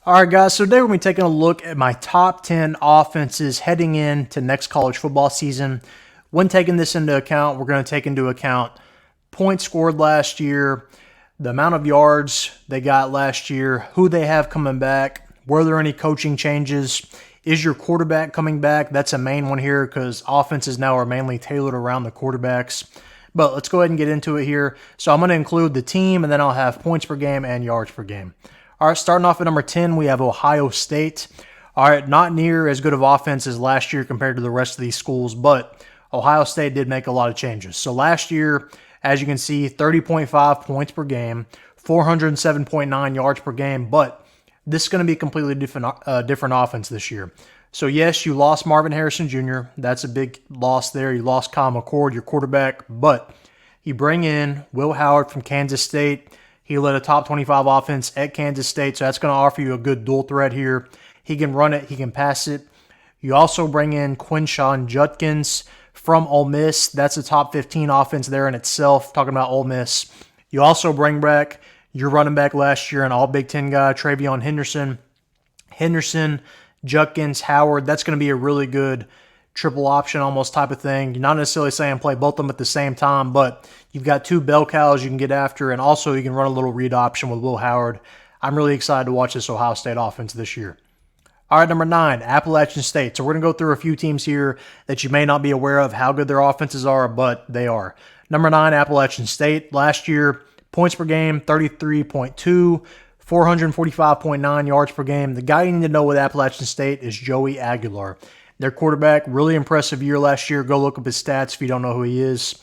All right, guys, so today we're going to be taking a look at my top 10 offenses heading into next college football season. When taking this into account, we're going to take into account points scored last year, the amount of yards they got last year, who they have coming back, were there any coaching changes, is your quarterback coming back? That's a main one here because offenses now are mainly tailored around the quarterbacks. But let's go ahead and get into it here. So I'm going to include the team, and then I'll have points per game and yards per game. All right, starting off at number 10, we have Ohio State. All right, not near as good of offense as last year compared to the rest of these schools, but Ohio State did make a lot of changes. So last year, as you can see, 30.5 points per game, 407.9 yards per game, but this is going to be a completely different offense this year. So yes, you lost Marvin Harrison Jr. That's a big loss there. You lost Kyle McCord, your quarterback, but you bring in Will Howard from Kansas State. He led a top 25 offense at Kansas State, so that's going to offer you a good dual threat here. He can run it, he can pass it. You also bring in Quinshon Judkins from Ole Miss. That's a top 15 offense there in itself, talking about Ole Miss. You also bring back your running back last year, an all Big Ten guy, Treyvon Henderson. Henderson, Judkins, Howard, that's going to be a really good triple option almost type of thing. You're not necessarily saying play both of them at the same time, but you've got two bell cows you can get after, and also you can run a little read option with Will Howard. I'm really excited to watch this Ohio State offense this year. All right, number 9, Appalachian State. So we're going to go through a few teams here that you may not be aware of how good their offenses are, but they are. Number 9, Appalachian State. Last year, points per game, 33.2, 445.9 yards per game. The guy you need to know with Appalachian State is Joey Aguilar. Their quarterback, really impressive year last year. Go look up his stats if you don't know who he is.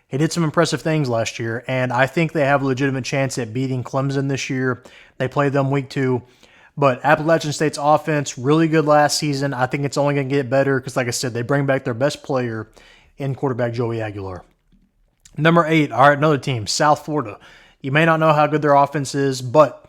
He did some impressive things last year, and I think they have a legitimate chance at beating Clemson this year. They played them week 2. But Appalachian State's offense, really good last season. I think it's only going to get better because, like I said, they bring back their best player in quarterback Joey Aguilar. Number 8, all right, another team, South Florida. You may not know how good their offense is, but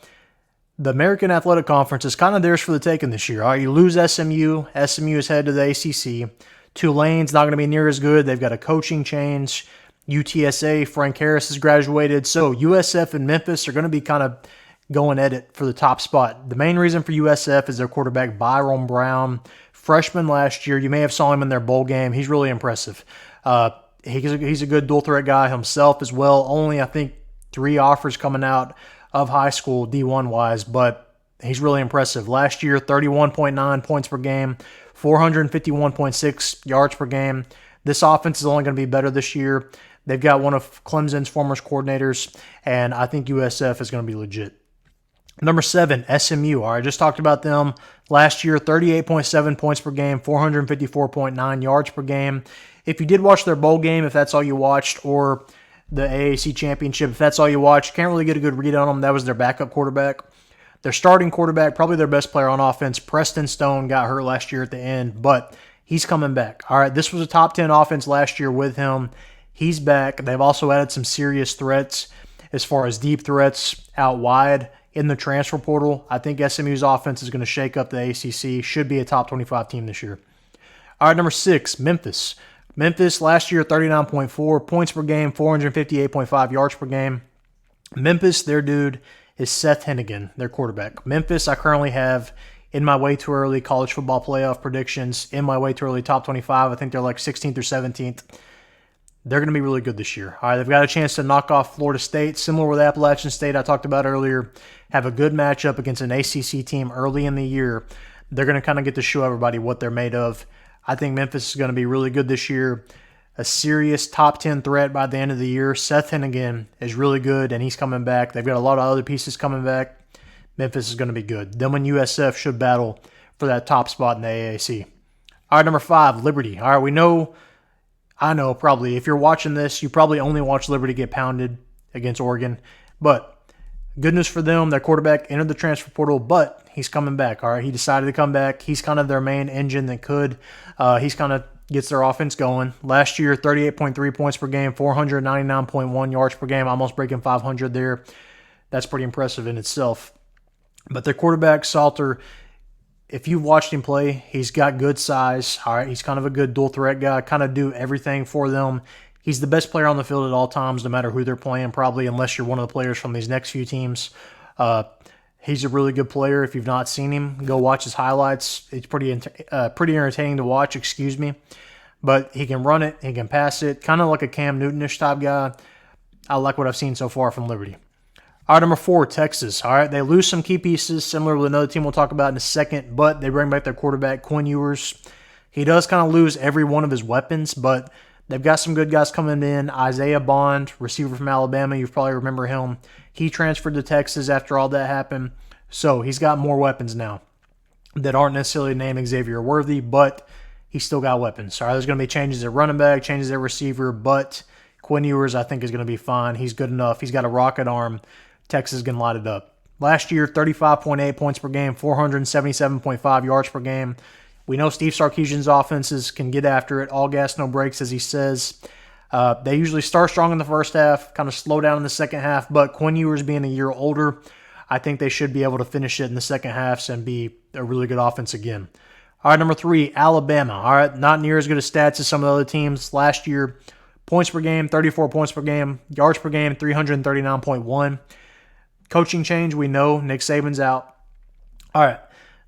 the American Athletic Conference is kind of theirs for the taking this year. All right, you lose SMU. SMU is headed to the ACC. Tulane's not going to be near as good. They've got a coaching change. UTSA, Frank Harris has graduated. So USF and Memphis are going to be kind of going at it for the top spot. The main reason for USF is their quarterback, Byrum Brown. Freshman last year. You may have saw him in their bowl game. He's really impressive. He's a good dual threat guy himself as well. Only, I think, 3 offers coming out of high school D1-wise, but he's really impressive. Last year, 31.9 points per game, 451.6 yards per game. This offense is only going to be better this year. They've got one of Clemson's former coordinators, and I think USF is going to be legit. Number 7, SMU. All right, I just talked about them. Last year, 38.7 points per game, 454.9 yards per game. If you did watch their bowl game, if that's all you watched, or the AAC Championship, if that's all you watch, can't really get a good read on them. That was their backup quarterback. Their starting quarterback, probably their best player on offense, Preston Stone, got hurt last year at the end, but he's coming back. All right, this was a top 10 offense last year with him. He's back. They've also added some serious threats as far as deep threats out wide in the transfer portal. I think SMU's offense is going to shake up the ACC. Should be a top 25 team this year. All right, number 6, Memphis. Memphis last year, 39.4 points per game, 458.5 yards per game. Memphis, their dude is Seth Henigan, their quarterback. Memphis, I currently have in my way too early college football playoff predictions, in my way too early top 25. I think they're like 16th or 17th. They're going to be really good this year. All right, they've got a chance to knock off Florida State, similar with Appalachian State I talked about earlier. Have a good matchup against an ACC team early in the year. They're going to kind of get to show everybody what they're made of. I think Memphis is going to be really good this year. A serious top 10 threat by the end of the year. Seth Henigan is really good, and he's coming back. They've got a lot of other pieces coming back. Memphis is going to be good. Them and USF should battle for that top spot in the AAC. All right, number 5, Liberty. All right, I know probably if you're watching this, you probably only watch Liberty get pounded against Oregon. But good news for them, their quarterback entered the transfer portal, but he's coming back. All right, he decided to come back. He's kind of their main engine that could. He's kind of gets their offense going. Last year, 38.3 points per game, 499.1 yards per game, almost breaking 500 there. That's pretty impressive in itself. But their quarterback, Salter, if you've watched him play, he's got good size. All right, he's kind of a good dual threat guy, kind of do everything for them. He's the best player on the field at all times, no matter who they're playing, probably, unless you're one of the players from these next few teams. He's a really good player. If you've not seen him, go watch his highlights. It's pretty entertaining to watch, excuse me. But he can run it. He can pass it. Kind of like a Cam Newton-ish type guy. I like what I've seen so far from Liberty. All right, number 4, Texas. All right, they lose some key pieces, similar to another team we'll talk about in a second, but they bring back their quarterback, Quinn Ewers. He does kind of lose every one of his weapons, but they've got some good guys coming in. Isaiah Bond, receiver from Alabama, you probably remember him. He transferred to Texas after all that happened, so he's got more weapons now that aren't necessarily named Xavier Worthy, but he's still got weapons. All right, there's going to be changes at running back, changes at receiver, but Quinn Ewers, I think, is going to be fine. He's good enough. He's got a rocket arm. Texas is going to light it up. Last year, 35.8 points per game, 477.5 yards per game. We know Steve Sarkisian's offenses can get after it. All gas, no brakes, as he says. They usually start strong in the first half, kind of slow down in the second half, but Quinn Ewers being a year older, I think they should be able to finish it in the second half and be a really good offense again. All right, number 3, Alabama. All right, not near as good of stats as some of the other teams. Last year, points per game, 34 points per game. Yards per game, 339.1. Coaching change, we know Nick Saban's out. All right,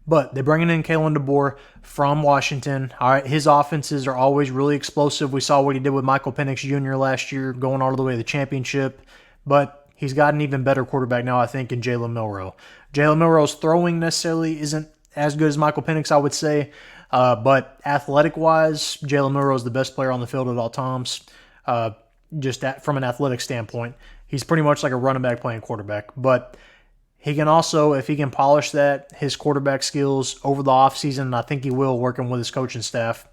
but they're bringing in Kalen DeBoer from Washington. All right, his offenses are always really explosive. We saw what he did with Michael Penix Jr. last year, going all the way to the championship. But he's got an even better quarterback now, I think, in Jalen Milroe. Jalen Milroe's throwing necessarily isn't as good as Michael Penix, I would say. But athletic-wise, Jalen Milroe is the best player on the field at all times. From an athletic standpoint, he's pretty much like a running back playing quarterback. But he can also, if he can polish that, his quarterback skills over the offseason, and I think he will, working with his coaching staff,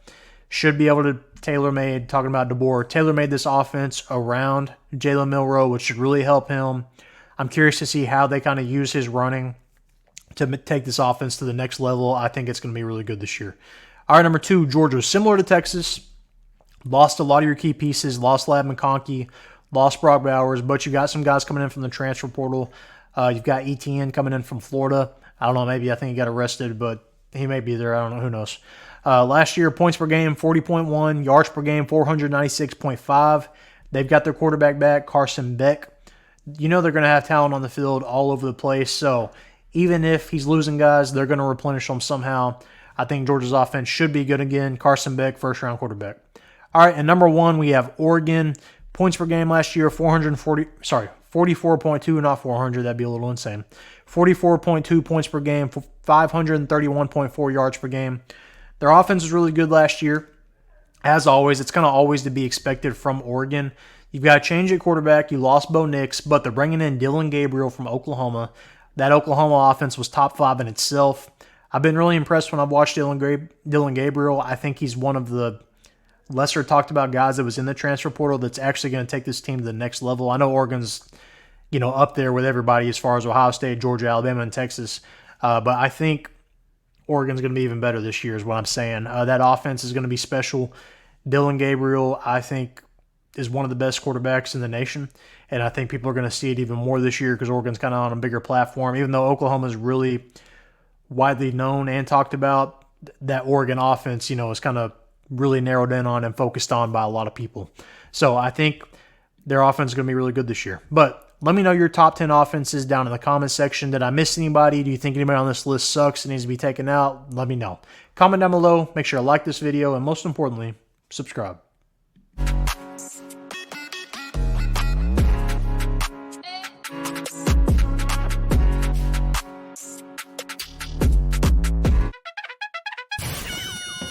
should be able to talking about DeBoer, tailor-made this offense around Jalen Milroe, which should really help him. I'm curious to see how they kind of use his running to take this offense to the next level. I think it's going to be really good this year. All right, number 2, Georgia. Similar to Texas, lost a lot of your key pieces, lost McKonckey, lost Brock Bowers, but you got some guys coming in from the transfer portal. You've got ETN coming in from Florida. I don't know, I think he got arrested, but he may be there. I don't know. Who knows? Last year, points per game, 40.1. Yards per game, 496.5. They've got their quarterback back, Carson Beck. You know they're going to have talent on the field all over the place, so even if he's losing guys, they're going to replenish them somehow. I think Georgia's offense should be good again. Carson Beck, first-round quarterback. All right, and number 1, we have Oregon. Points per game last year, 44.2, not 400. That'd be a little insane. 44.2 points per game, 531.4 yards per game. Their offense was really good last year. As always, it's kind of always to be expected from Oregon. You've got to change at quarterback. You lost Bo Nix, but they're bringing in Dillon Gabriel from Oklahoma. That Oklahoma offense was top 5 in itself. I've been really impressed when I've watched Dillon Gabriel. I think he's one of the lesser talked about guys that was in the transfer portal that's actually going to take this team to the next level. I know Oregon's, up there with everybody as far as Ohio State, Georgia, Alabama, and Texas. But I think Oregon's going to be even better this year is what I'm saying. That offense is going to be special. Dillon Gabriel, I think, is one of the best quarterbacks in the nation. And I think people are going to see it even more this year because Oregon's kind of on a bigger platform. Even though Oklahoma is really widely known and talked about, that Oregon offense, is kind of really narrowed in on and focused on by a lot of people. So I think their offense is going to be really good this year. But let me know your top 10 offenses down in the comments section. Did I miss anybody? Do you think anybody on this list sucks and needs to be taken out? Let me know. Comment down below. Make sure to like this video. And most importantly, subscribe.